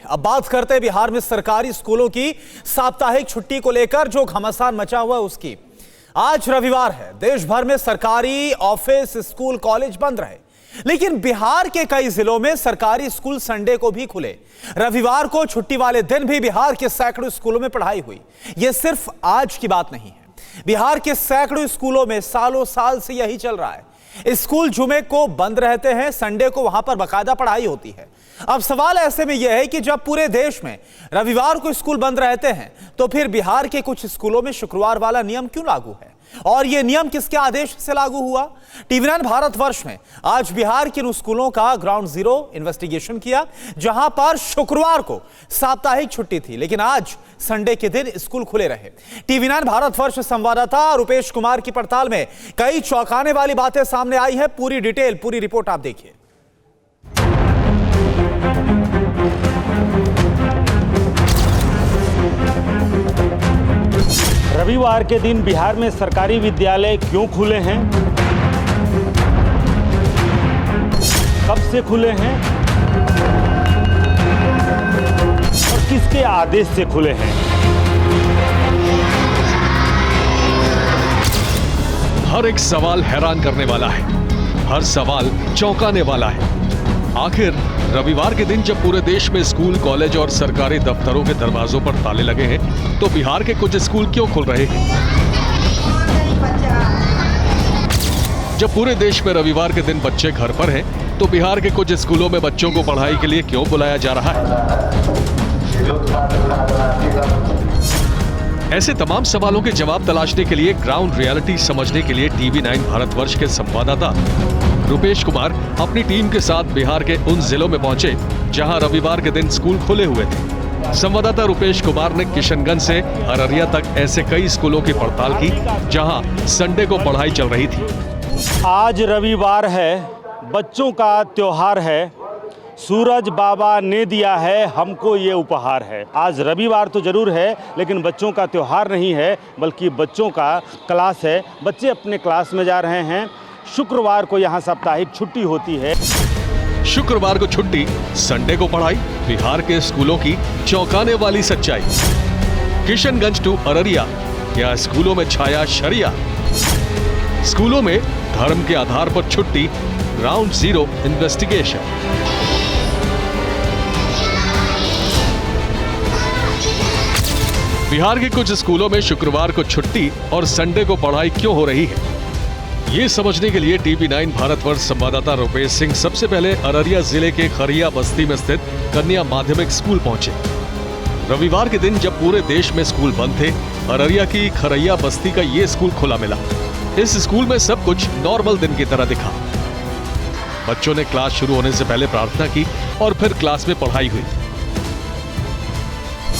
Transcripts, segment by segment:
अब बात करते हैं बिहार में सरकारी स्कूलों की साप्ताहिक छुट्टी को लेकर जो घमासान मचा हुआ है उसकी। आज रविवार है, देश भर में सरकारी ऑफिस, स्कूल, कॉलेज बंद रहे, लेकिन बिहार के कई जिलों में सरकारी स्कूल संडे को भी खुले। रविवार को छुट्टी वाले दिन भी बिहार के सैकड़ों स्कूलों में पढ़ाई हुई। यह सिर्फ आज की बात नहीं है, बिहार के सैकड़ों स्कूलों में सालों साल से यही चल रहा है। स्कूल जुमे को बंद रहते हैं, संडे को वहां पर बाकायदा पढ़ाई होती है। अब सवाल ऐसे में यह है कि जब पूरे देश में रविवार को स्कूल बंद रहते हैं, तो फिर बिहार के कुछ स्कूलों में शुक्रवार वाला नियम क्यों लागू है और यह नियम किसके आदेश से लागू हुआ? टीवी9 भारतवर्ष में आज बिहार के उन स्कूलों का ग्राउंड जीरो इन्वेस्टिगेशन किया जहां पर शुक्रवार को साप्ताहिक छुट्टी थी, लेकिन आज संडे के दिन स्कूल खुले रहे। टीवी9 भारतवर्ष संवाददाता रुपेश कुमार की पड़ताल में कई चौंकाने वाली बातें सामने आई है। पूरी डिटेल, पूरी रिपोर्ट आप देखिए। रविवार के दिन बिहार में सरकारी विद्यालय क्यों खुले हैं, कब से खुले हैं और किसके आदेश से खुले हैं? हर एक सवाल हैरान करने वाला है, हर सवाल चौंकाने वाला है। आखिर रविवार के दिन जब पूरे देश में स्कूल, कॉलेज और सरकारी दफ्तरों के दरवाजों पर ताले लगे हैं, तो बिहार के कुछ स्कूल क्यों खुल रहे हैं? जब पूरे देश में रविवार के दिन बच्चे घर पर हैं, तो बिहार के कुछ स्कूलों में बच्चों को पढ़ाई के लिए क्यों बुलाया जा रहा है? ऐसे तमाम सवालों के जवाब तलाशने के लिए, ग्राउंड रियलिटी समझने के लिए टीवी9 भारतवर्ष के संवाददाता रुपेश कुमार अपनी टीम के साथ बिहार के उन जिलों में पहुंचे जहां रविवार के दिन स्कूल खुले हुए थे। संवाददाता रुपेश कुमार ने किशनगंज से अररिया तक ऐसे कई स्कूलों की पड़ताल की जहां संडे को पढ़ाई चल रही थी। आज रविवार है, बच्चों का त्योहार है, सूरज बाबा ने दिया है हमको ये उपहार है। आज रविवार तो जरूर है, लेकिन बच्चों का त्योहार नहीं है, बल्कि बच्चों का क्लास है। बच्चे अपने क्लास में जा रहे हैं। शुक्रवार को यहाँ साप्ताहिक छुट्टी होती है। शुक्रवार को छुट्टी, संडे को पढ़ाई, बिहार के स्कूलों की चौंकाने वाली सच्चाई। किशनगंज टू अररिया, क्या स्कूलों में छाया शरिया? स्कूलों में धर्म के आधार पर छुट्टी, ग्राउंड जीरो इन्वेस्टिगेशन। बिहार के कुछ स्कूलों में शुक्रवार को छुट्टी और संडे को पढ़ाई क्यों हो रही है, ये समझने के लिए टीवी9 भारतवर्ष संवाददाता रुपेश सिंह सबसे पहले अररिया जिले के खरैया बस्ती में स्थित कन्या माध्यमिक स्कूल पहुंचे। रविवार के दिन जब पूरे देश में स्कूल बंद थे, अररिया की खरैया बस्ती का ये स्कूल खुला मिला। इस स्कूल में सब कुछ नॉर्मल दिन की तरह दिखा। बच्चों ने क्लास शुरू होने से पहले प्रार्थना की और फिर क्लास में पढ़ाई हुई।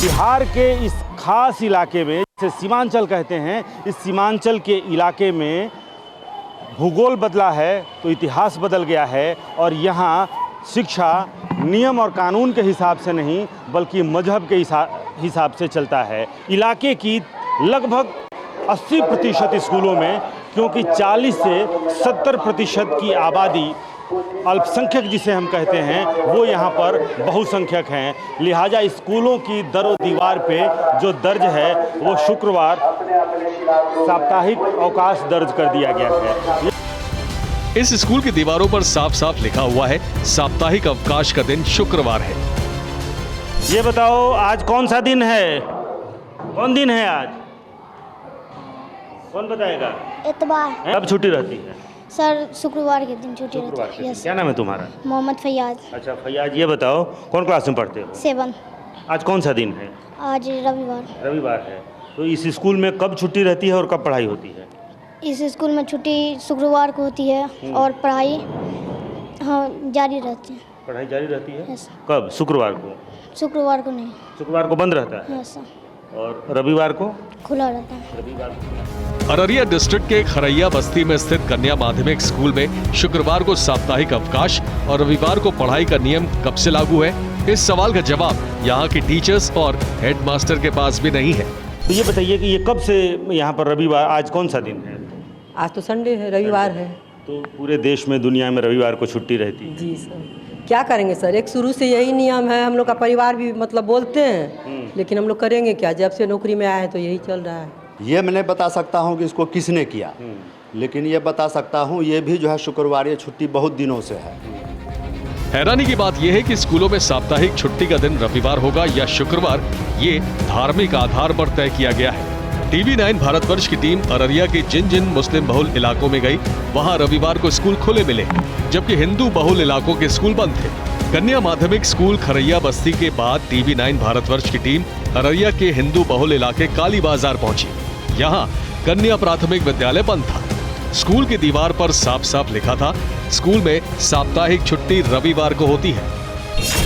बिहार के इस खास इलाके में, जिसे सीमांचल कहते हैं, इस सीमांचल के इलाके में भूगोल बदला है तो इतिहास बदल गया है। और यहाँ शिक्षा नियम और कानून के हिसाब से नहीं, बल्कि मजहब के हिसाब से चलता है। इलाके की लगभग 80% स्कूलों में, क्योंकि 40 से 70% की आबादी अल्पसंख्यक जिसे हम कहते हैं, वो यहाँ पर बहुसंख्यक हैं। लिहाजा स्कूलों की दरो दीवार पे जो दर्ज है, वो शुक्रवार साप्ताहिक अवकाश दर्ज कर दिया गया है। इस स्कूल की दीवारों पर साफ साफ लिखा हुआ है, साप्ताहिक अवकाश का दिन शुक्रवार है। ये बताओ, आज कौन सा दिन है? कौन दिन है आज? कौन बताएगा? इतवार। कब छुट्टी रहती है? सर, शुक्रवार के दिन छुट्टी रहती है। क्या नाम है तुम्हारा? मोहम्मद फैयाज। अच्छा फैयाज, ये बताओ कौन क्लास में पढ़ते हो? 7। आज कौन सा दिन है? आज रविवार है। तो इस स्कूल में कब छुट्टी रहती है और कब पढ़ाई होती है? इस स्कूल में छुट्टी शुक्रवार को होती है और पढ़ाई जारी रहती है। पढ़ाई जारी रहती है? यस। कब? शुक्रवार को? शुक्रवार को नहीं। शुक्रवार को बंद रहता है? Yes sir. और रविवार को खुला रहता है। रविवार को। अररिया डिस्ट्रिक्ट के खरैया बस्ती में स्थित कन्या माध्यमिक स्कूल में शुक्रवार को साप्ताहिक अवकाश और रविवार को पढ़ाई का नियम कब से लागू है, इस सवाल का जवाब यहाँ की टीचर्स और हेडमास्टर के पास भी नहीं है। तो ये बताइए कि ये कब से यहाँ पर रविवार, आज कौन सा दिन है? आज तो संडे है, रविवार है। तो पूरे देश में, दुनिया में रविवार को छुट्टी रहती है? जी सर। क्या करेंगे सर, एक शुरू से यही नियम है, हम लोग का परिवार भी मतलब बोलते हैं, लेकिन हम लोग करेंगे क्या, जब से नौकरी में आए हैं तो यही चल रहा है। ये मैं नहीं बता सकता हूँ कि इसको किसने किया, लेकिन ये बता सकता हूँ ये भी जो है शुक्रवार ये छुट्टी बहुत दिनों से है। हैरानी की बात यह है कि स्कूलों में साप्ताहिक छुट्टी का दिन रविवार होगा या शुक्रवार, ये धार्मिक आधार पर तय किया गया है। टीवी 9 भारतवर्ष की टीम अररिया के जिन जिन मुस्लिम बहुल इलाकों में गई, वहां रविवार को स्कूल खुले मिले, जबकि हिंदू बहुल इलाकों के स्कूल बंद थे। कन्या माध्यमिक स्कूल खरैया बस्ती के बाद टीवी 9 भारतवर्ष की टीम अररिया के हिंदू बहुल इलाके काली बाजार पहुंची। यहाँ कन्या प्राथमिक विद्यालय बंद था। स्कूल की दीवार पर साफ साफ लिखा था, स्कूल में साप्ताहिक छुट्टी रविवार को होती है।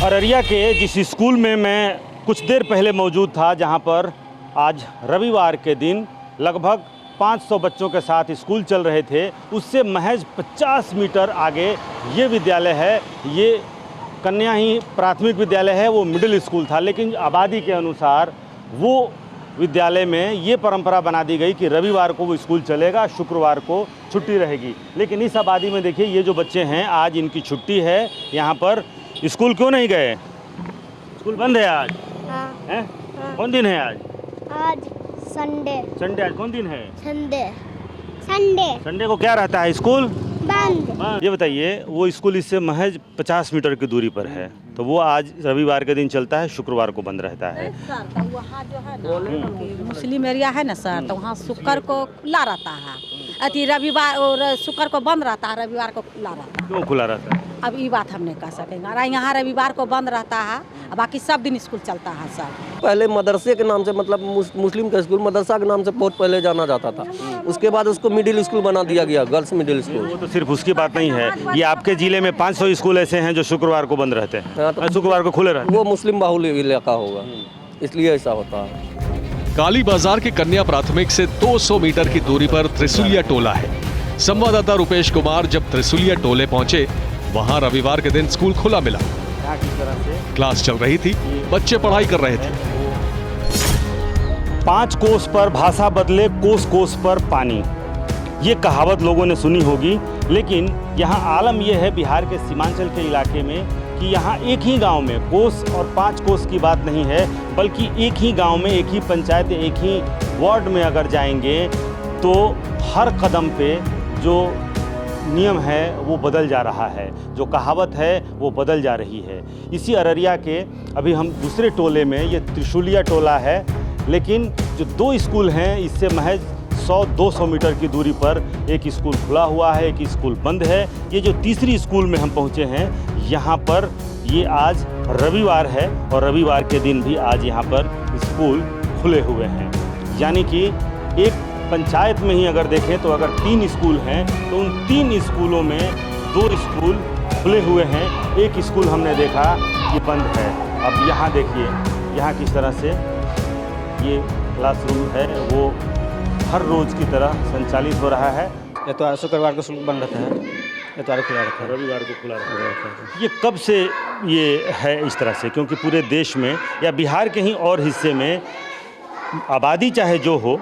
अररिया के जिस स्कूल में मैं कुछ देर पहले मौजूद था, जहां पर आज रविवार के दिन लगभग 500 बच्चों के साथ स्कूल चल रहे थे, उससे महज 50 मीटर आगे ये विद्यालय है। ये कन्या ही प्राथमिक विद्यालय है, वो मिडिल स्कूल था, लेकिन आबादी के अनुसार वो विद्यालय में ये परंपरा बना दी गई कि रविवार को वो स्कूल चलेगा, शुक्रवार को छुट्टी रहेगी। लेकिन इस आबादी में देखिए, ये जो बच्चे हैं आज इनकी छुट्टी है, यहाँ पर स्कूल क्यों नहीं गए? स्कूल बंद है आज। हाँ, हैं? हाँ। कौन दिन है आज? आज संडे। संडे। आज कौन दिन है? संडे। संडे संडे को क्या रहता है? स्कूल बंद। ये बताइए, वो स्कूल इससे महज 50 मीटर की दूरी पर है, तो वो आज रविवार के दिन चलता है, शुक्रवार को बंद रहता है। तो वहाँ जो है ना मुस्लिम एरिया है ना सर, तो वहाँ शुक्र को खुला रहता है, अति रविवार और शुक्र को बंद रहता है, रविवार को खुला रहता है। क्यों खुला रहता है? अब ये बात हम नहीं कह सकेंगे। और यहाँ रविवार को बंद रहता है, बाकी सब दिन स्कूल चलता है सर। पहले मदरसे के नाम से, मतलब मुस्लिम का स्कूल मदरसा के नाम से बहुत पहले जाना जाता था, उसके बाद उसको मिडिल स्कूल बना दिया गया, गर्ल्स मिडिल स्कूल। वो तो सिर्फ उसकी बात नहीं है, ये आपके जिले में 500 स्कूल ऐसे हैं जो शुक्रवार को बंद रहते हैं, हाँ, तो शुक्रवार को खुले रहते हैं। वो मुस्लिम बाहुल इलाका होगा, इसलिए ऐसा होता है। काली बाजार के कन्या प्राथमिक से 200 मीटर की दूरी पर त्रिशूलिया टोला है। संवाददाता रुपेश कुमार जब त्रिशूलिया टोले पहुंचे, वहां रविवार के दिन स्कूल खुला मिला। क्लास चल रही थी, बच्चे पढ़ाई कर रहे थे। 5 कोस पर भाषा बदले, कोस कोस पर पानी, ये कहावत लोगों ने सुनी होगी। लेकिन यहाँ आलम यह है बिहार के सीमांचल के इलाके में कि यहाँ एक ही गांव में कोस और 5 कोस की बात नहीं है, बल्कि एक ही गांव में, एक ही पंचायत, एक ही वार्ड में अगर जाएंगे तो हर कदम पे जो नियम है वो बदल जा रहा है, जो कहावत है वो बदल जा रही है। इसी अररिया के अभी हम दूसरे टोले में, ये त्रिशूलिया टोला है, लेकिन जो 2 स्कूल हैं इससे महज 100-200 मीटर की दूरी पर एक स्कूल खुला हुआ है, एक स्कूल बंद है। ये जो तीसरी स्कूल में हम पहुंचे हैं, यहाँ पर ये आज रविवार है और रविवार के दिन भी आज यहाँ पर स्कूल खुले हुए हैं। यानी कि एक पंचायत में ही अगर देखें तो अगर 3 स्कूल हैं तो उन 3 स्कूलों में 2 स्कूल खुले हुए हैं, एक स्कूल हमने देखा कि बंद है। अब यहाँ देखिए, यहाँ किस तरह से ये क्लासरूम है वो हर रोज़ की तरह संचालित हो रहा है। इतवार शुक्रवार को स्कूल बंद रहता है, इतवार खुला रहता है, रविवार को खुला रहता है। ये कब से ये है इस तरह से? क्योंकि पूरे देश में या बिहार के ही और हिस्से में आबादी चाहे जो हो,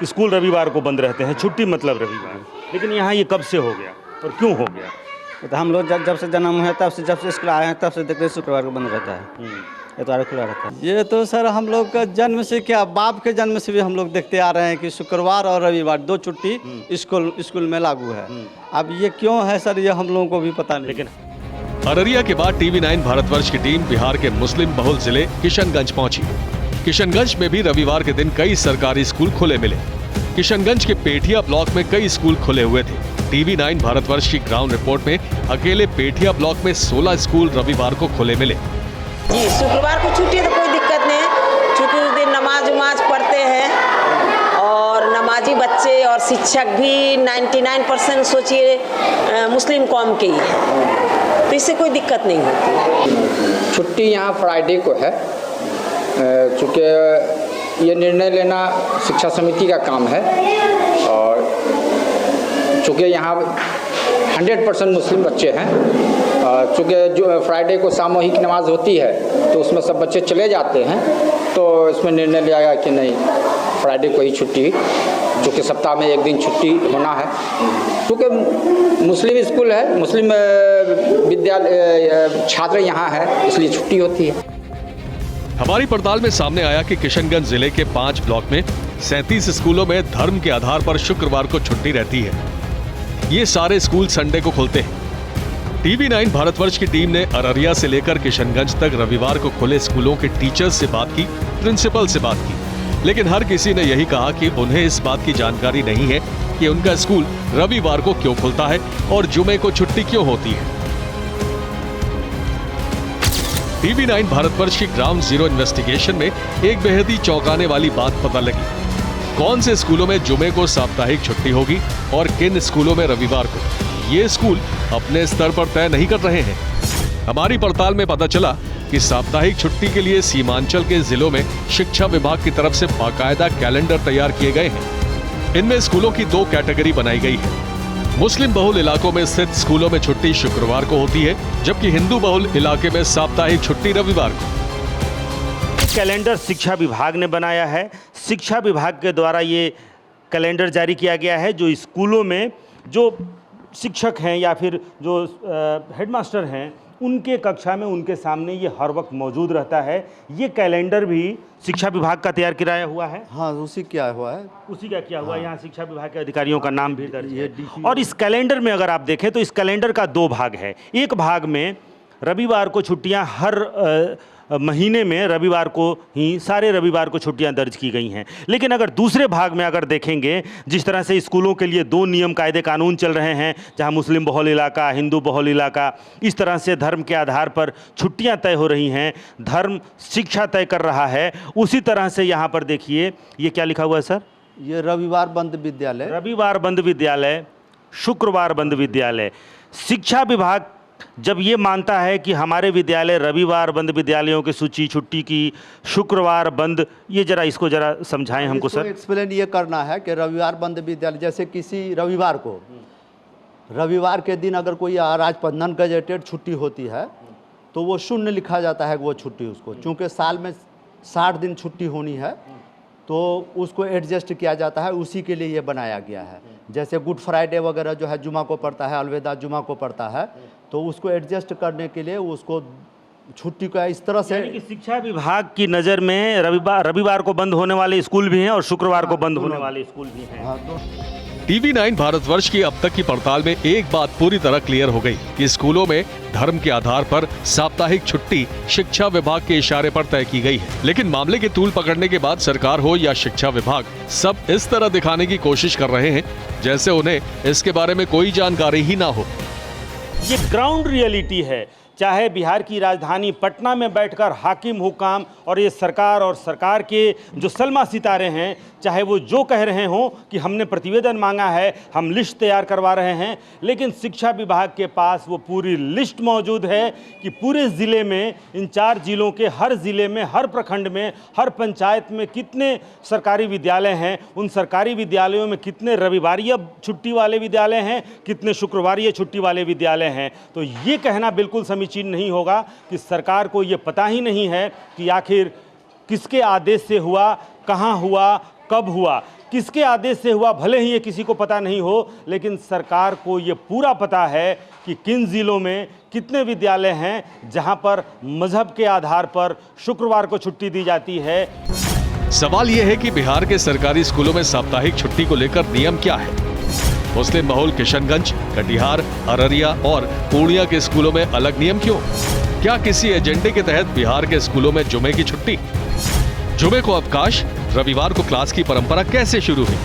स्कूल रविवार को बंद रहते हैं, छुट्टी मतलब रविवार। लेकिन यहाँ ये कब से हो गया और क्यों हो गया? तो हम लोग जब से जन्म है तब से, जब से स्कूल आए हैं तब से देखते हैं शुक्रवार को बंद रहता है, इतवार खुला रहता है। ये तो सर हम लोग का जन्म से, क्या बाप के जन्म से भी हम लोग देखते आ रहे हैं कि शुक्रवार और रविवार 2 छुट्टी स्कूल में लागू है। अब ये क्यों है सर, ये हम लोगों को भी पता नहीं। लेकिन अररिया के बाद टीवी 9 भारतवर्ष की टीम बिहार के मुस्लिम बहुल जिले किशनगंज पहुंची। किशनगंज में भी रविवार के दिन कई सरकारी स्कूल खुले मिले। किशनगंज के पेठिया ब्लॉक में कई स्कूल खुले हुए थे। टीवी 9 भारतवर्ष की ग्राउंड रिपोर्ट में अकेले पेठिया ब्लॉक में 16 स्कूल रविवार को खुले मिले। जी, शुक्रवार को छुट्टी तो कोई दिक्कत नहीं है, क्योंकि उस दिन नमाज उमाज पढ़ते हैं और नमाजी बच्चे और शिक्षक भी 99% सोचिए मुस्लिम कौम के ही है, तो इससे कोई दिक्कत नहीं होती। छुट्टी यहाँ फ्राइडे को है, चूँकि ये निर्णय लेना शिक्षा समिति का काम है और चूँकि यहाँ 100% मुस्लिम बच्चे हैं, चूँकि जो फ्राइडे को सामूहिक नमाज होती है तो उसमें सब बच्चे चले जाते हैं, तो इसमें निर्णय लिया गया कि नहीं, फ्राइडे को ही छुट्टी क्योंकि सप्ताह में एक दिन छुट्टी होना है। क्योंकि मुस्लिम स्कूल है, मुस्लिम विद्यालय छात्र यहाँ है, इसलिए छुट्टी होती है। हमारी पड़ताल में सामने आया कि किशनगंज जिले के 5 ब्लॉक में 37 स्कूलों में धर्म के आधार पर शुक्रवार को छुट्टी रहती है। ये सारे स्कूल संडे को खुलते हैं। टीवी 9 भारतवर्ष की टीम ने अररिया से लेकर किशनगंज तक रविवार को खुले स्कूलों के टीचर्स से बात की, प्रिंसिपल से बात की, लेकिन हर किसी ने यही कहा कि उन्हें इस बात की जानकारी नहीं है कि उनका स्कूल रविवार को क्यों खुलता है और जुमे को छुट्टी क्यों होती है। टीवी 9 भारतवर्ष की ग्राउंड जीरो इन्वेस्टिगेशन में एक बेहद ही चौंकाने वाली बात पता लगी। कौन से स्कूलों में जुमे को साप्ताहिक छुट्टी होगी और किन स्कूलों में रविवार को, ये स्कूल अपने स्तर पर तय नहीं कर रहे हैं। हमारी पड़ताल में पता चला कि साप्ताहिक छुट्टी के लिए सीमांचल के जिलों में शिक्षा विभाग की तरफ से बाकायदा कैलेंडर तैयार किए गए हैं। इनमें स्कूलों की 2 कैटेगरी बनाई गई है। मुस्लिम बहुल इलाकों में स्थित स्कूलों में छुट्टी शुक्रवार को होती है, जबकि हिंदू बहुल इलाके में साप्ताहिक छुट्टी रविवार को। कैलेंडर शिक्षा विभाग ने बनाया है। शिक्षा विभाग के द्वारा ये कैलेंडर जारी किया गया है। जो स्कूलों में जो शिक्षक हैं या फिर जो हेडमास्टर हैं, उनके कक्षा में उनके सामने ये हर वक्त मौजूद रहता है। ये कैलेंडर भी शिक्षा विभाग का तैयार कराया हुआ है। हाँ, उसी क्या हुआ है, उसी का किया हुआ है। यहाँ शिक्षा विभाग के अधिकारियों का नाम भी दर्ज है। और इस कैलेंडर में अगर आप देखें तो इस कैलेंडर का 2 भाग है। एक भाग में रविवार को छुट्टियाँ हर महीने में रविवार को ही सारे रविवार को छुट्टियां दर्ज की गई हैं। लेकिन अगर दूसरे भाग में अगर देखेंगे, जिस तरह से स्कूलों के लिए 2 नियम कायदे कानून चल रहे हैं, जहां मुस्लिम बहुल इलाका, हिंदू बहुल इलाका, इस तरह से धर्म के आधार पर छुट्टियां तय हो रही हैं, धर्म शिक्षा तय कर रहा है। उसी तरह से यहाँ पर देखिए, ये क्या लिखा हुआ है सर? ये रविवार बंद विद्यालय, रविवार बंद विद्यालय, शुक्रवार बंद विद्यालय। शिक्षा विभाग जब ये मानता है कि हमारे विद्यालय रविवार बंद विद्यालयों की सूची, छुट्टी की, शुक्रवार बंद, ये जरा इसको जरा समझाएं हमको सर। एक्सप्लेन ये करना है कि रविवार बंद विद्यालय, जैसे किसी रविवार को, रविवार के दिन अगर कोई राजपंधन गजेटेड छुट्टी होती है तो वो शून्य लिखा जाता है वो छुट्टी उसको। चूँकि साल में 60 दिन छुट्टी होनी है तो उसको एडजस्ट किया जाता है, उसी के लिए ये बनाया गया है। जैसे गुड फ्राइडे वगैरह जो है जुमा को पड़ता है, अलविदा जुमा को पड़ता है, तो उसको एडजस्ट करने के लिए उसको छुट्टी का इस तरह से। कि शिक्षा विभाग की नज़र में रविवार को बंद होने वाले स्कूल भी हैं और शुक्रवार को बंद होने वाले स्कूल भी हैं। टीवी 9 भारतवर्ष की अब तक की पड़ताल में एक बात पूरी तरह क्लियर हो गई कि स्कूलों में धर्म के आधार पर साप्ताहिक छुट्टी शिक्षा विभाग के इशारे पर तय की गई है। लेकिन मामले की तूल पकड़ने के बाद सरकार हो या शिक्षा विभाग, सब इस तरह दिखाने की कोशिश कर रहे हैं जैसे उन्हें इसके बारे में कोई जानकारी ही ना हो। ये ग्राउंड रियलिटी है। चाहे बिहार की राजधानी पटना में बैठकर हाकिम हुकाम और ये सरकार और सरकार के जो सलमा सितारे हैं, चाहे वो जो कह रहे हों कि हमने प्रतिवेदन मांगा है, हम लिस्ट तैयार करवा रहे हैं, लेकिन शिक्षा विभाग के पास वो पूरी लिस्ट मौजूद है कि पूरे ज़िले में, इन 4 जिलों के हर ज़िले में, हर प्रखंड में, हर पंचायत में कितने सरकारी विद्यालय हैं, उन सरकारी विद्यालयों में कितने रविवारीय छुट्टी वाले विद्यालय हैं, कितने शुक्रवारीय छुट्टी वाले विद्यालय हैं। तो ये कहना बिल्कुल समीचीन नहीं होगा कि सरकार को ये पता ही नहीं है कि आखिर किसके आदेश से हुआ, कहाँ हुआ, कब हुआ। किसके आदेश से हुआ भले ही ये किसी को पता नहीं हो, लेकिन सरकार को ये पूरा पता है कि किन जिलों में कितने विद्यालय हैं जहां पर मजहब के आधार पर शुक्रवार को छुट्टी दी जाती है। सवाल यह है कि बिहार के सरकारी स्कूलों में साप्ताहिक छुट्टी को लेकर नियम क्या है? मुस्लिम बहुल किशनगंज, कटिहार, अररिया और पूर्णिया के स्कूलों में अलग नियम क्यों? क्या किसी एजेंडे के तहत बिहार के स्कूलों में जुमे की छुट्टी, जुमे को अवकाश, रविवार को क्लास की परंपरा कैसे शुरू हुई?